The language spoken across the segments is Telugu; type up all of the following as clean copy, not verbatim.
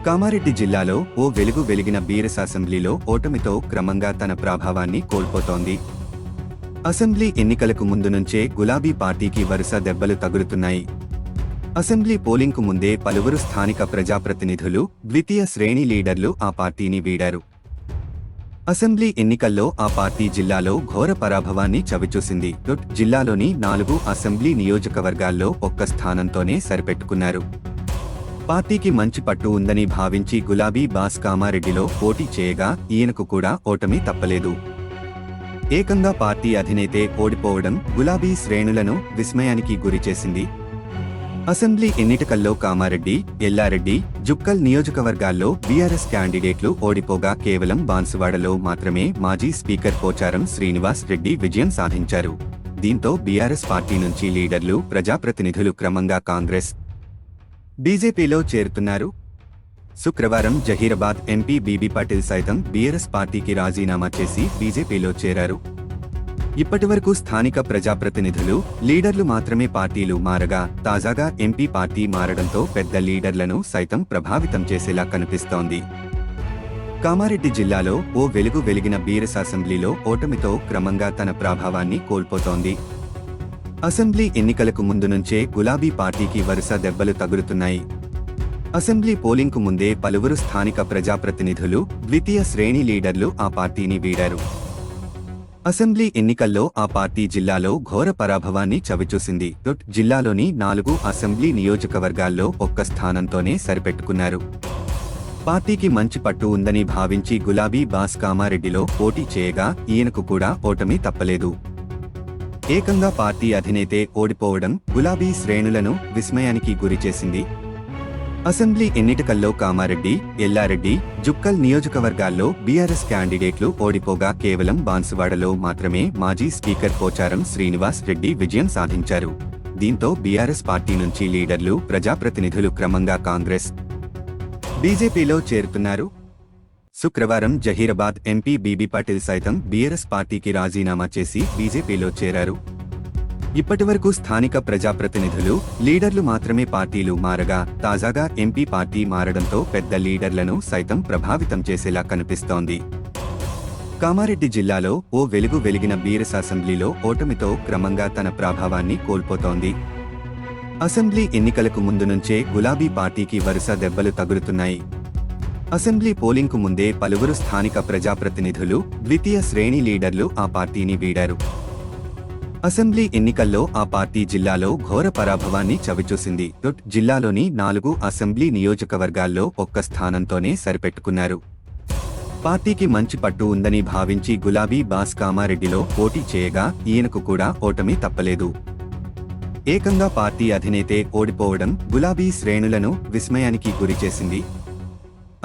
కామారెడ్డి జిల్లాలో ఓ వెలుగు వెలిగిన బీఆర్ఎస్ అసెంబ్లీలో ఓటమితో క్రమంగా తన ప్రభావాన్ని కోల్పోతోంది. అసెంబ్లీ ఎన్నికలకు ముందు నుంచే గులాబీ పార్టీకి వరుస దెబ్బలు తగులుతున్నాయి. అసెంబ్లీ పోలింగ్కు ముందే పలువురు స్థానిక ప్రజాప్రతినిధులు, ద్వితీయ శ్రేణి లీడర్లు ఆ పార్టీని వీడారు. అసెంబ్లీ ఎన్నికల్లో ఆ పార్టీ జిల్లాలో ఘోర పరాభవాన్ని చవిచూసింది. జిల్లాలోని 4 అసెంబ్లీ నియోజకవర్గాల్లో ఒక్క స్థానంతోనే సరిపెట్టుకున్నారు. పార్టీకి మంచి పట్టు ఉందని భావించి గులాబీ బాస్ కామారెడ్డిలో పోటీ చేయగా ఈయనకు కూడా ఓటమి తప్పలేదు. ఏకంగా పార్టీ అధినేతే ఓడిపోవడం గులాబీ శ్రేణులను విస్మయానికి గురిచేసింది. అసెంబ్లీ ఎన్నికల్లో కామారెడ్డి, ఎల్లారెడ్డి, జుక్కల్ నియోజకవర్గాల్లో బీఆర్ఎస్ క్యాండిడేట్లు ఓడిపోగా కేవలం బాన్సువాడలో మాత్రమే మాజీ స్పీకర్ పోచారం శ్రీనివాస్ రెడ్డి విజయం సాధించారు. దీంతో బీఆర్ఎస్ పార్టీ నుంచి లీడర్లు, ప్రజాప్రతినిధులు క్రమంగా కాంగ్రెస్, బీజేపీలో చేరుతున్నారు. శుక్రవారం జహీరాబాద్ ఎంపీ బీబీ పాటిల్ సైతం బీఆర్ఎస్ పార్టీకి రాజీనామా చేసి బీజేపీలో చేరారు. ఇప్పటివరకు స్థానిక ప్రజాప్రతినిధులు, లీడర్లు మాత్రమే పార్టీలు మారగా తాజాగా ఎంపీ పార్టీ మారడంతో పెద్ద లీడర్లను సైతం ప్రభావితం చేసేలా కనిపిస్తోంది. కామారెడ్డి జిల్లాలో ఓ వెలుగు వెలిగిన బీఆర్ఎస్ అసెంబ్లీలో ఓటమితో క్రమంగా తన ప్రభావాన్ని కోల్పోతోంది. అసెంబ్లీ ఎన్నికలకు ముందు నుంచే గులాబీ పార్టీకి వరుస దెబ్బలు తగులుతున్నాయి. అసెంబ్లీ పోలింగ్కు ముందే పలువురు స్థానిక ప్రజాప్రతినిధులు, ద్వితీయ శ్రేణి లీడర్లు ఆ పార్టీని వీడారు. అసెంబ్లీ ఎన్నికల్లో ఆ పార్టీ జిల్లాలో ఘోర పరాభవాన్ని చవిచూసింది. జిల్లాలోని 4 అసెంబ్లీ నియోజకవర్గాల్లో ఒక్క స్థానంతోనే సరిపెట్టుకున్నారు. పార్టీకి మంచి పట్టు ఉందని భావించి గులాబీ బాస్ కామారెడ్డిలో పోటీ చేయగా ఈయనకు కూడా ఓటమి తప్పలేదు. ఏకంగా పార్టీ అధినేతే ఓడిపోవడం గులాబీ శ్రేణులను విస్మయానికి గురిచేసింది. అసెంబ్లీ ఎన్నికల్లో కామారెడ్డి, ఎల్లారెడ్డి, జుక్కల్ నియోజకవర్గాల్లో బీఆర్ఎస్ క్యాండిడేట్లు ఓడిపోగా కేవలం బాన్సువాడలో మాత్రమే మాజీ స్పీకర్ పోచారం శ్రీనివాస్ రెడ్డి విజయం సాధించారు. దీంతో బీఆర్ఎస్ పార్టీ నుంచి లీడర్లు, ప్రజాప్రతినిధులు క్రమంగా కాంగ్రెస్, బీజేపీలో చేరుతున్నారు. శుక్రవారం జహీరాబాద్ ఎంపీ బీబీ పాటిల్ సైతం బీఆర్ఎస్ పార్టీకి రాజీనామా చేసి బీజేపీలో చేరారు. ఇప్పటివరకు స్థానిక ప్రజాప్రతినిధులు, లీడర్లు మాత్రమే పార్టీలు మారగా తాజాగా ఎంపీ పార్టీ మారడంతో పెద్ద లీడర్లను సైతం ప్రభావితం చేసేలా కనిపిస్తోంది. కామారెడ్డి జిల్లాలో ఓ వెలుగు వెలిగిన బీఆర్ఎస్ అసెంబ్లీలో ఓటమితో క్రమంగా తన ప్రభావాన్ని కోల్పోతోంది. అసెంబ్లీ ఎన్నికలకు ముందు నుంచే గులాబీ పార్టీకి వరుస దెబ్బలు తగులుతున్నాయి. అసెంబ్లీ పోలింగ్కు ముందే పలువురు స్థానిక ప్రజాప్రతినిధులు, ద్వితీయ శ్రేణి లీడర్లు ఆ పార్టీని వీడారు. అసెంబ్లీ ఎన్నికల్లో ఆ పార్టీ జిల్లాలో ఘోర పరాభవాన్ని చవిచూసింది. జిల్లాలోని 4 అసెంబ్లీ నియోజకవర్గాల్లో ఒక్క స్థానంతోనే సరిపెట్టుకున్నారు. పార్టీకి మంచి పట్టు ఉందని భావించి గులాబీ బాస్ కామారెడ్డిలో పోటీ చేయగా ఈయనకు కూడా ఓటమి తప్పలేదు. ఏకంగా పార్టీ అధినేతే ఓడిపోవడం గులాబీ శ్రేణులను విస్మయానికి గురిచేసింది.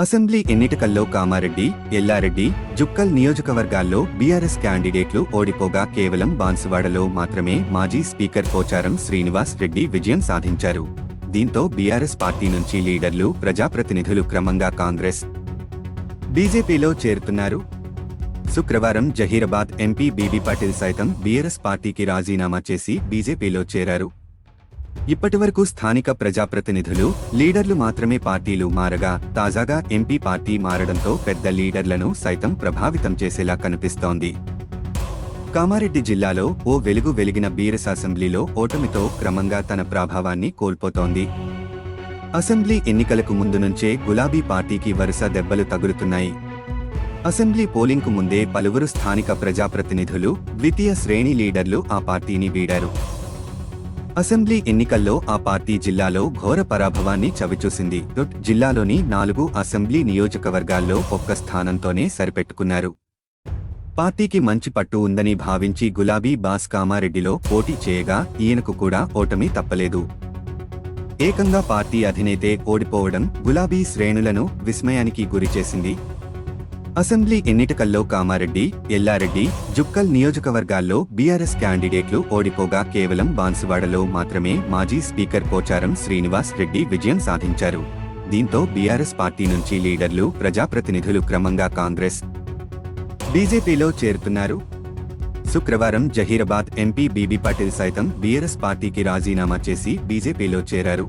అసెంబ్లీ ఎన్నికల్లో కామారెడ్డి, ఎల్లారెడ్డి, జుక్కల్ నియోజకవర్గాల్లో బీఆర్ఎస్ క్యాండిడేట్లు ఓడిపోగా కేవలం బాన్సువాడలో మాత్రమే మాజీ స్పీకర్ పోచారం శ్రీనివాస్ రెడ్డి విజయం సాధించారు. దీంతో బీఆర్ఎస్ పార్టీ నుంచి లీడర్లు, ప్రజాప్రతినిధులు క్రమంగా కాంగ్రెస్, బీజేపీలో చేరుతున్నారు. శుక్రవారం జహీరాబాద్ ఎంపీ బీబీ పాటిల్ సైతం బీఆర్ఎస్ పార్టీకి రాజీనామా చేసి బీజేపీలో చేరారు. ఇప్పటివరకు స్థానిక ప్రజాప్రతినిధులు, లీడర్లు మాత్రమే పార్టీలు మారగా తాజాగా ఎంపీ పార్టీ మారడంతో పెద్ద లీడర్లను సైతం ప్రభావితం చేసేలా కనిపిస్తోంది. కామారెడ్డి జిల్లాలో ఓ వెలుగు వెలిగిన బీఆర్ఎస్ అసెంబ్లీలో ఓటమితో క్రమంగా తన ప్రభావాన్ని కోల్పోతోంది. అసెంబ్లీ ఎన్నికలకు ముందు నుంచే గులాబీ పార్టీకి వరుస దెబ్బలు తగులుతున్నాయి. అసెంబ్లీ పోలింగ్కు ముందే పలువురు స్థానిక ప్రజాప్రతినిధులు, ద్వితీయ శ్రేణి లీడర్లు ఆ పార్టీని వీడారు. అసెంబ్లీ ఎన్నికల్లో ఆ పార్టీ జిల్లాలో ఘోర పరాభవాన్ని చవిచూసింది. జిల్లాలోని 4 అసెంబ్లీ నియోజకవర్గాల్లో ఒక్క స్థానంతోనే సరిపెట్టుకున్నారు. పార్టీకి మంచి పట్టు ఉందని భావించి గులాబీ బాస్ కామారెడ్డిలో పోటీ చేయగా ఈయనకు కూడా ఓటమి తప్పలేదు. ఏకంగా పార్టీ అధినేతే ఓడిపోవడం గులాబీ శ్రేణులను విస్మయానికి గురిచేసింది. అసెంబ్లీ ఎన్నికల్లో కామారెడ్డి, ఎల్లారెడ్డి, జుక్కల్ నియోజకవర్గాల్లో బీఆర్ఎస్ క్యాండిడేట్లు ఓడిపోగా కేవలం బాన్సువాడలో మాత్రమే మాజీ స్పీకర్ పోచారం శ్రీనివాస్ రెడ్డి విజయం సాధించారు. దీంతో బీఆర్ఎస్ పార్టీ నుంచి లీడర్లు, ప్రజాప్రతినిధులు క్రమంగా కాంగ్రెస్, బీజేపీలో చేరుతున్నారు. శుక్రవారం జహీరాబాద్ ఎంపీ బీబీ పాటిల్ సైతం బీఆర్ఎస్ పార్టీకి రాజీనామా చేసి బీజేపీలో చేరారు.